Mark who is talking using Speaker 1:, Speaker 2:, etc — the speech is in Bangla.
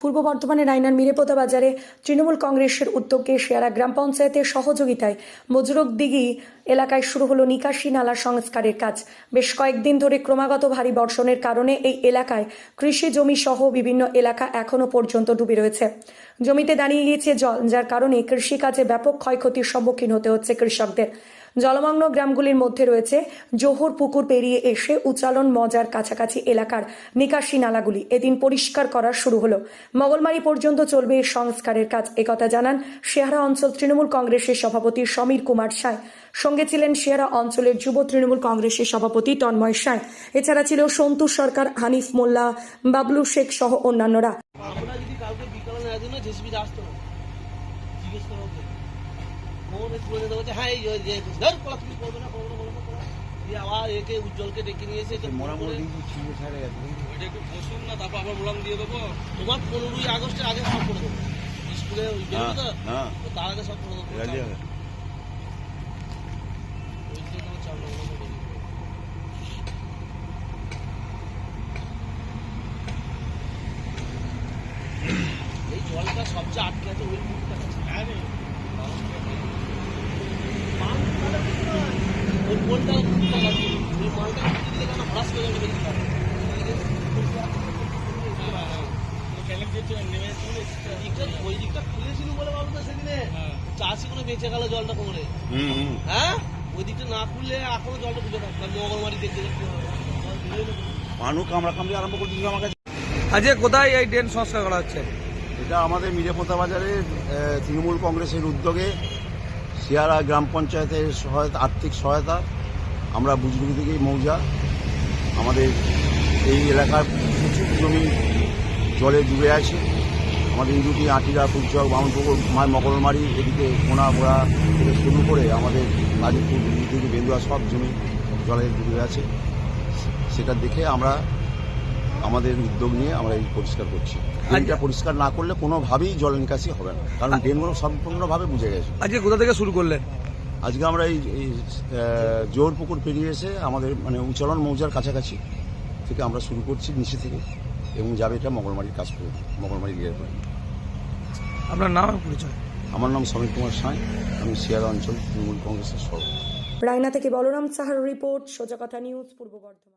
Speaker 1: পূর্ব বর্ধমানের রায়নার মিরেপোতা বাজারে তৃণমূল কংগ্রেসের উদ্যোগে শেয়ারা গ্রাম পঞ্চায়েতের সহযোগিতায় মজরুকদিঘি এলাকায় শুরু হলো নিকাশি নালা সংস্কারের কাজ। বেশ কয়েকদিন ধরে ক্রমাগত ভারী বর্ষণের কারণে এই এলাকায় কৃষি জমি সহ বিভিন্ন এলাকা এখনো পর্যন্ত ডুবে রয়েছে। জমিতে দাঁড়িয়ে গিয়েছে জল, যার কারণে কৃষিকাজে ব্যাপক ক্ষয়ক্ষতির সম্মুখীন হতে হচ্ছে কৃষকদের। জলমগ্ন গ্রামগুলির মধ্যে রয়েছে জোহর পুকুর পেরিয়ে এসে উচালন মজার কাছাকাছি এলাকার নিকাশি নালাগুলি এদিন পরিষ্কার করা শুরু হলো। মঙ্গলমারি পর্যন্ত চলবে এই সংস্কারের কাজ, একথা জানান শেহারা অঞ্চল তৃণমূল কংগ্রেসের সভাপতি সমীর কুমার সাঁই। সঙ্গে ছিলেন শেহারা অঞ্চলের যুব তৃণমূল কংগ্রেসের সভাপতি তন্ময় সাঁই। এছাড়া ছিল সন্তোষ সরকার, হানিফ মোল্লা, বাবলু শেখ সহ অন্যান্যরা।
Speaker 2: উজ্জ্বলকে ডেকে নিয়েছে তোমার 15ই আগস্টের আগে সব করে দেবো, স্কুলে তার আগে সব করে দেবো। এই জলটা সবচেয়ে আটকে আছে ওই মুখটা কাছে। ওই পোলটা ওই মালটা দিলে কেন হ্রাস করে যাবে বেশি ওই দিকটা খুলেছিল বলে বাবু তো সেদিনে চাষি কোনো বেঁচে গেল জলটা কমরে। হ্যাঁ, ওই দিকটা না খুললে এখনো জলটা ডুবে থাকবে। মঙ্গলমারি দেখতে
Speaker 3: মানুষ কামড়াকামড়ি আরম্ভ করে দিয়েছিল আমার কাছে।
Speaker 4: আজকে কোথায় এই ড্রেন সংস্কার করা হচ্ছে?
Speaker 3: এটা আমাদের মিরেপোতা বাজারে তৃণমূল কংগ্রেসের উদ্যোগে শেয়ারা গ্রাম পঞ্চায়েতের সহায়তা, আর্থিক সহায়তা, আমরা বুজরুগদিঘি মৌজা, আমাদের এই এলাকার প্রচুর জমি জলে ডুবে আছে। আমাদের ইন্দুটি, আটিরা, ফুলচক, বামনপুকুর, মকরমারি, এদিকে কোনা ভোড়া থেকে শুরু করে আমাদের গাজীপুর থেকে বেন্দুয়া সব জমি জলে ডুবে আছে। সেটা দেখে আমরা আমাদের উদ্যোগ নিয়ে আমরা এই পরিষ্কার করছি। ড্রেনটা পরিষ্কার না করলে কোনোভাবেই জল নিকাশি হবে না, কারণ ড্রেনগুলো সম্পূর্ণভাবে বুঝে গেছে।
Speaker 4: আজকে কোথা থেকে শুরু করলেন?
Speaker 3: আজকে আমরা এই জোহর পুকুর পেরিয়ে এসে আমাদের উচালন মৌজার কাছাকাছি থেকে আমরা শুরু করছি, নিচে থেকে, এবং যাবে এটা মঙ্গলমারির কাজ করে, মঙ্গলমারি গিয়ে করে।
Speaker 4: আপনার নাম এবং পরিচয়?
Speaker 3: আমার নাম সমীর কুমার সাঁই, আমি শেয়ারা অঞ্চল তৃণমূল কংগ্রেসের সভাপতি।
Speaker 1: রায়না থেকে বলরাম সাহার রিপোর্ট, সোজা কথা নিউজ, পূর্ব বর্ধমান।